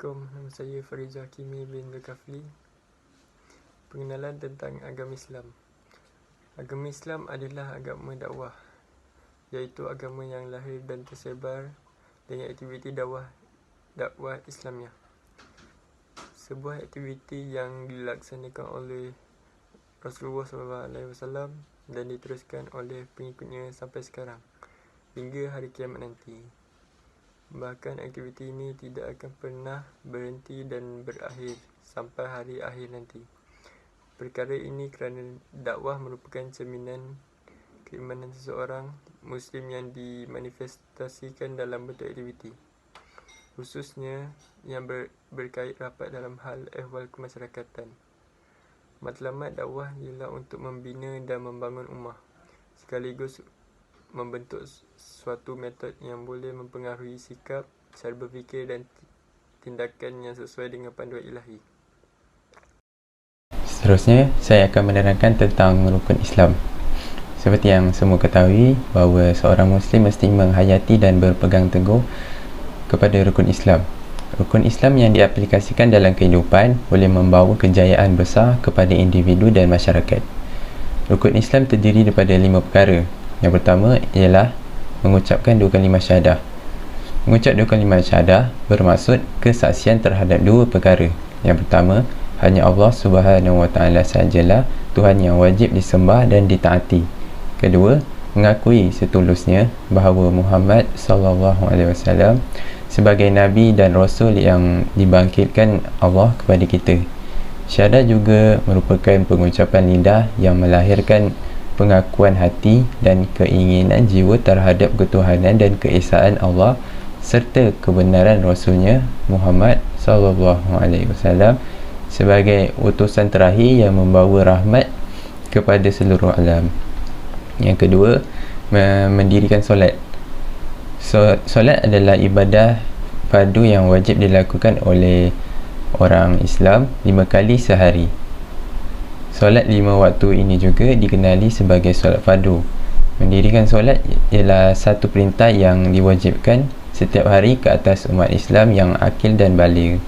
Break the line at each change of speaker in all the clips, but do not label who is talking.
Assalamualaikum, nama saya Fariza Hakimi bin Zulkafli. Pengenalan tentang agama Islam. Agama Islam adalah agama dakwah, iaitu agama yang lahir dan tersebar dengan aktiviti dakwah Islamiah. Sebuah aktiviti yang dilaksanakan oleh Rasulullah SAW dan diteruskan oleh pengikutnya sampai sekarang, hingga hari kiamat nanti. Bahkan aktiviti ini tidak akan pernah berhenti dan berakhir sampai hari akhir nanti. Perkara ini kerana dakwah merupakan cerminan keimanan seseorang Muslim yang dimanifestasikan dalam bentuk aktiviti, khususnya yang berkait rapat dalam hal ehwal kemasyarakatan. Matlamat dakwah ialah untuk membina dan membangun ummah, sekaligus membentuk suatu metod yang boleh mempengaruhi sikap, cara berfikir dan tindakan yang sesuai dengan panduan ilahi.
Seterusnya, saya akan menerangkan tentang rukun Islam. Seperti yang semua ketahui, bahawa seorang Muslim mesti menghayati dan berpegang teguh kepada rukun Islam. Rukun Islam yang diaplikasikan dalam kehidupan boleh membawa kejayaan besar kepada individu dan masyarakat. Rukun Islam terdiri daripada 5 perkara. Yang pertama ialah mengucapkan 2 kalimah syahadah. Mengucap 2 kalimah syahadah bermaksud kesaksian terhadap 2 perkara. Yang pertama, hanya Allah Subhanahu Wa Taala sahajalah Tuhan yang wajib disembah dan ditaati. Kedua, mengakui setulusnya bahawa Muhammad SAW sebagai Nabi dan Rasul yang dibangkitkan Allah kepada kita. Syahadat juga merupakan pengucapan lidah yang melahirkan pengakuan hati dan keinginan jiwa terhadap ketuhanan dan keesaan Allah serta kebenaran Rasulnya Muhammad SAW sebagai utusan terakhir yang membawa rahmat kepada seluruh alam. Yang kedua, mendirikan solat. Solat adalah ibadah fardu yang wajib dilakukan oleh orang Islam 5 kali sehari. Solat 5 waktu ini juga dikenali sebagai solat fardu. Mendirikan solat ialah satu perintah yang diwajibkan setiap hari ke atas umat Islam yang akil dan baligh.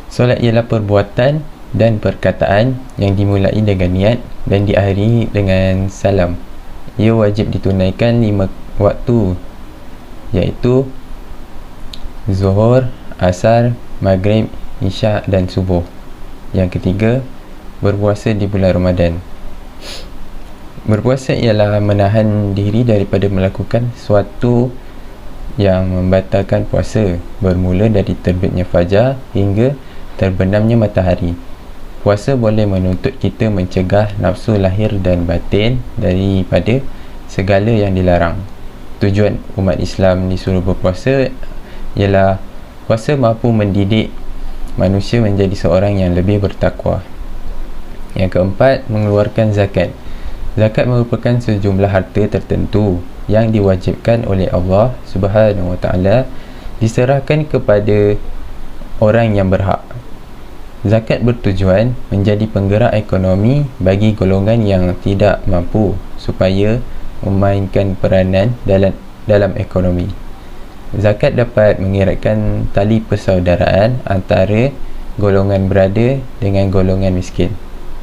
Solat ialah perbuatan dan perkataan yang dimulai dengan niat dan diakhiri dengan salam. Ia wajib ditunaikan 5 waktu, iaitu Zuhur, Asar, Maghrib, Isya dan Subuh. Yang ketiga, berpuasa di bulan Ramadan. Berpuasa ialah menahan diri daripada melakukan sesuatu yang membatalkan puasa, bermula dari terbitnya fajar hingga terbenamnya matahari. Puasa boleh menuntut kita mencegah nafsu lahir dan batin daripada segala yang dilarang. Tujuan umat Islam disuruh berpuasa ialah puasa mampu mendidik manusia menjadi seorang yang lebih bertakwa. Yang keempat, mengeluarkan zakat. Zakat merupakan sejumlah harta tertentu yang diwajibkan oleh Allah Subhanahu Wa Taala diserahkan kepada orang yang berhak. Zakat bertujuan menjadi penggerak ekonomi bagi golongan yang tidak mampu supaya memainkan peranan dalam ekonomi. Zakat dapat mengeratkan tali persaudaraan antara golongan berada dengan golongan miskin.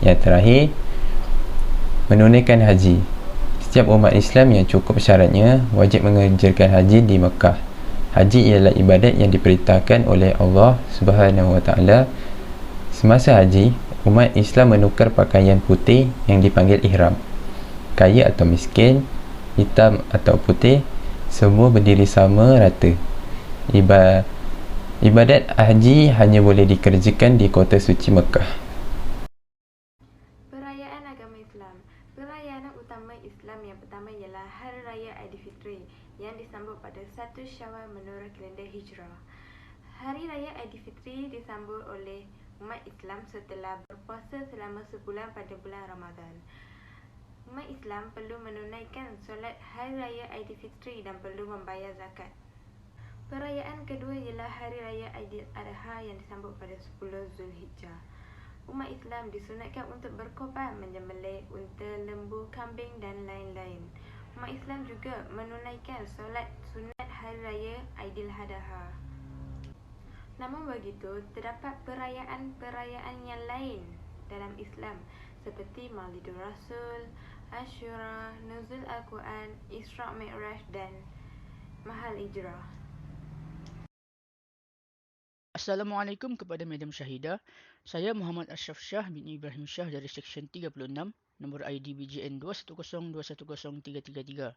Yang terakhir, menunaikan haji. Setiap umat Islam yang cukup syaratnya wajib mengerjakan haji di Mekah. Haji ialah ibadat yang diperintahkan oleh Allah Subhanahu Wa Taala. Semasa haji, umat Islam menukar pakaian putih yang dipanggil ihram. Kaya atau miskin, hitam atau putih, semua berdiri sama rata. Ibadat haji hanya boleh dikerjakan di kota suci Mekah.
Perayaan agama Islam. Perayaan utama Islam yang pertama ialah Hari Raya Aidilfitri yang disambut pada 1 Syawal menurut kalender Hijrah. Hari Raya Aidilfitri disambut oleh umat Islam setelah berpuasa selama sebulan pada bulan Ramadan. Umat Islam perlu menunaikan solat Hari Raya Aidilfitri dan perlu membayar zakat. Perayaan kedua ialah Hari Raya Aidil Adha yang disambut pada 10 Zulhijjah. Umat Islam disunatkan untuk berkorban, menyembelih unta, lembu, kambing dan lain-lain. Umat Islam juga menunaikan solat sunat Hari Raya Aidil Adha. Namun begitu, terdapat perayaan-perayaan yang lain dalam Islam seperti Maulidur Rasul, Ashura, Nuzul Al-Quran, Isra' Mi'raj dan Mahal Hijrah.
Assalamualaikum kepada Madam Syahidah. Saya Muhammad Ashraf Shah bin Ibrahim Shah dari Seksyen 36, nombor ID BJN 210210333.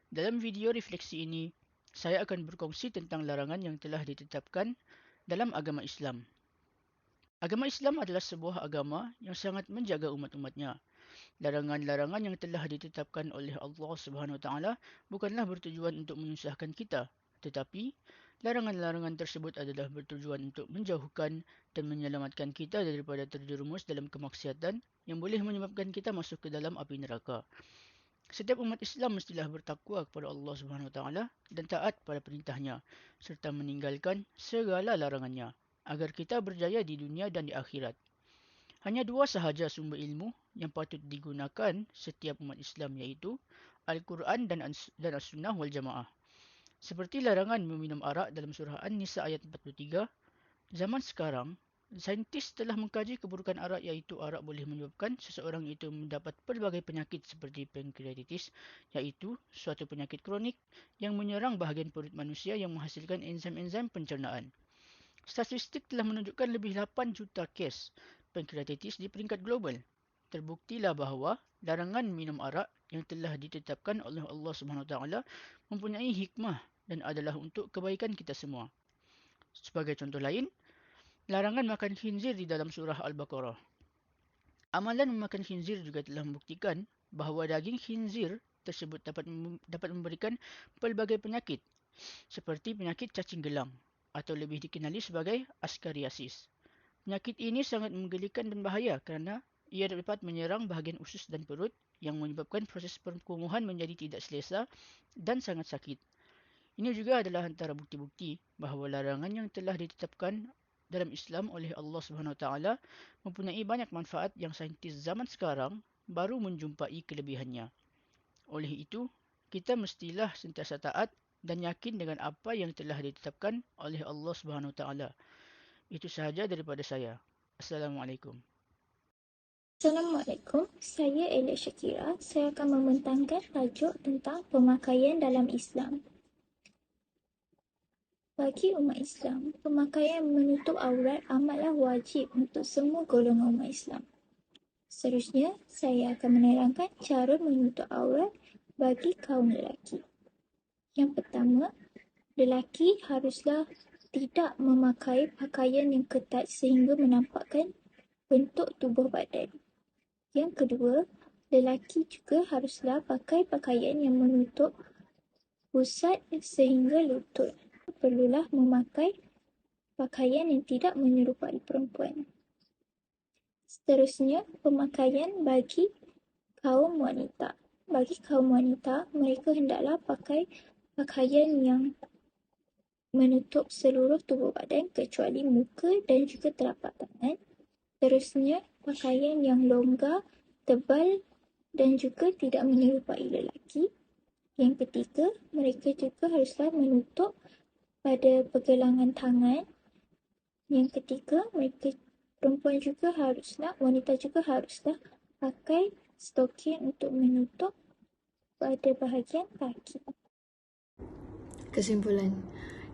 Dalam video refleksi ini, saya akan berkongsi tentang larangan yang telah ditetapkan dalam agama Islam. Agama Islam adalah sebuah agama yang sangat menjaga umat-umatnya. Larangan-larangan yang telah ditetapkan oleh Allah Subhanahu Wa Taala bukanlah bertujuan untuk menyusahkan kita, tetapi larangan-larangan tersebut adalah bertujuan untuk menjauhkan dan menyelamatkan kita daripada terjerumus dalam kemaksiatan yang boleh menyebabkan kita masuk ke dalam api neraka. Setiap umat Islam mestilah bertakwa kepada Allah Subhanahu Wa Taala dan taat pada perintahnya serta meninggalkan segala larangannya agar kita berjaya di dunia dan di akhirat. Hanya dua sahaja sumber ilmu yang patut digunakan setiap umat Islam, iaitu Al-Quran dan As-Sunnah wal Jamaah. Seperti larangan meminum arak dalam surah An-Nisa ayat 43, zaman sekarang, saintis telah mengkaji keburukan arak, iaitu arak boleh menyebabkan seseorang itu mendapat pelbagai penyakit seperti pankreatitis, iaitu suatu penyakit kronik yang menyerang bahagian perut manusia yang menghasilkan enzim-enzim pencernaan. Statistik telah menunjukkan lebih 8 juta kes pankreatitis di peringkat global. Terbuktilah bahawa larangan minum arak yang telah ditetapkan oleh Allah Subhanahu Wa Taala mempunyai hikmah dan adalah untuk kebaikan kita semua. Sebagai contoh lain, larangan makan khinzir di dalam surah Al-Baqarah. Amalan memakan khinzir juga telah membuktikan bahawa daging khinzir tersebut dapat memberikan pelbagai penyakit seperti penyakit cacing gelang atau lebih dikenali sebagai askariasis. Penyakit ini sangat menggelikan dan bahaya kerana ia dapat menyerang bahagian usus dan perut yang menyebabkan proses perkumuhan menjadi tidak selesa dan sangat sakit. Ini juga adalah antara bukti-bukti bahawa larangan yang telah ditetapkan dalam Islam oleh Allah Subhanahu Wa Taala mempunyai banyak manfaat yang saintis zaman sekarang baru menjumpai kelebihannya. Oleh itu, kita mestilah sentiasa taat dan yakin dengan apa yang telah ditetapkan oleh Allah Subhanahu Wa Taala. Itu sahaja daripada saya. Assalamualaikum.
Assalamualaikum, saya Ella Shakira. Saya akan membentangkan tajuk tentang pemakaian dalam Islam. Bagi umat Islam, pemakaian menutup aurat amatlah wajib untuk semua golongan umat Islam. Seterusnya, saya akan menerangkan cara menutup aurat bagi kaum lelaki. Yang pertama, lelaki haruslah tidak memakai pakaian yang ketat sehingga menampakkan bentuk tubuh badan. Yang kedua, lelaki juga haruslah pakai pakaian yang menutup pusat sehingga lutut. Perlulah memakai pakaian yang tidak menyerupai perempuan. Seterusnya, pemakaian bagi kaum wanita. Bagi kaum wanita, mereka hendaklah pakai pakaian yang menutup seluruh tubuh badan kecuali muka dan juga telapak tangan. Seterusnya, pakaian yang longgar, tebal dan juga tidak menyerupai lelaki. Yang ketiga, mereka juga haruslah menutup pada pergelangan tangan. Yang ketiga, wanita juga haruslah pakai stokin untuk menutup pada bahagian kaki.
Kesimpulan,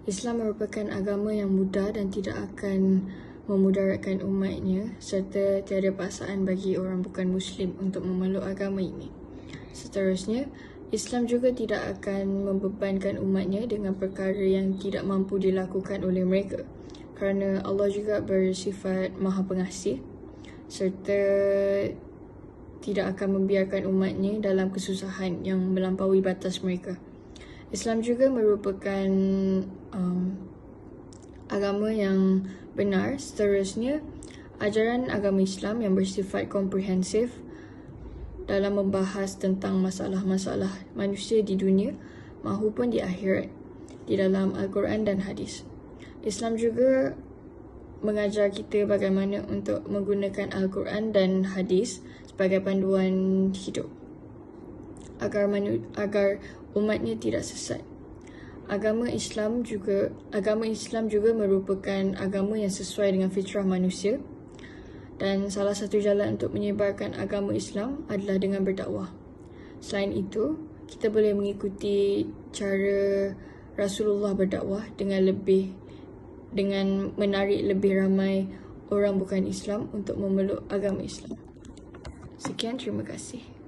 Islam merupakan agama yang mudah dan tidak akan memudaratkan umatnya serta tiada paksaan bagi orang bukan Muslim untuk memeluk agama ini. Seterusnya, Islam juga tidak akan membebankan umatnya dengan perkara yang tidak mampu dilakukan oleh mereka kerana Allah juga bersifat Maha Pengasih serta tidak akan membiarkan umatnya dalam kesusahan yang melampaui batas mereka. Islam juga merupakan agama yang benar. Seterusnya, ajaran agama Islam yang bersifat komprehensif dalam membahas tentang masalah-masalah manusia di dunia mahupun di akhirat di dalam Al-Quran dan hadis. Islam juga mengajar kita bagaimana untuk menggunakan Al-Quran dan hadis sebagai panduan hidup agar umatnya tidak sesat. Agama Islam juga merupakan agama yang sesuai dengan fitrah manusia, dan salah satu jalan untuk menyebarkan agama Islam adalah dengan berdakwah. Selain itu, kita boleh mengikuti cara Rasulullah berdakwah dengan menarik lebih ramai orang bukan Islam untuk memeluk agama Islam. Sekian, terima kasih.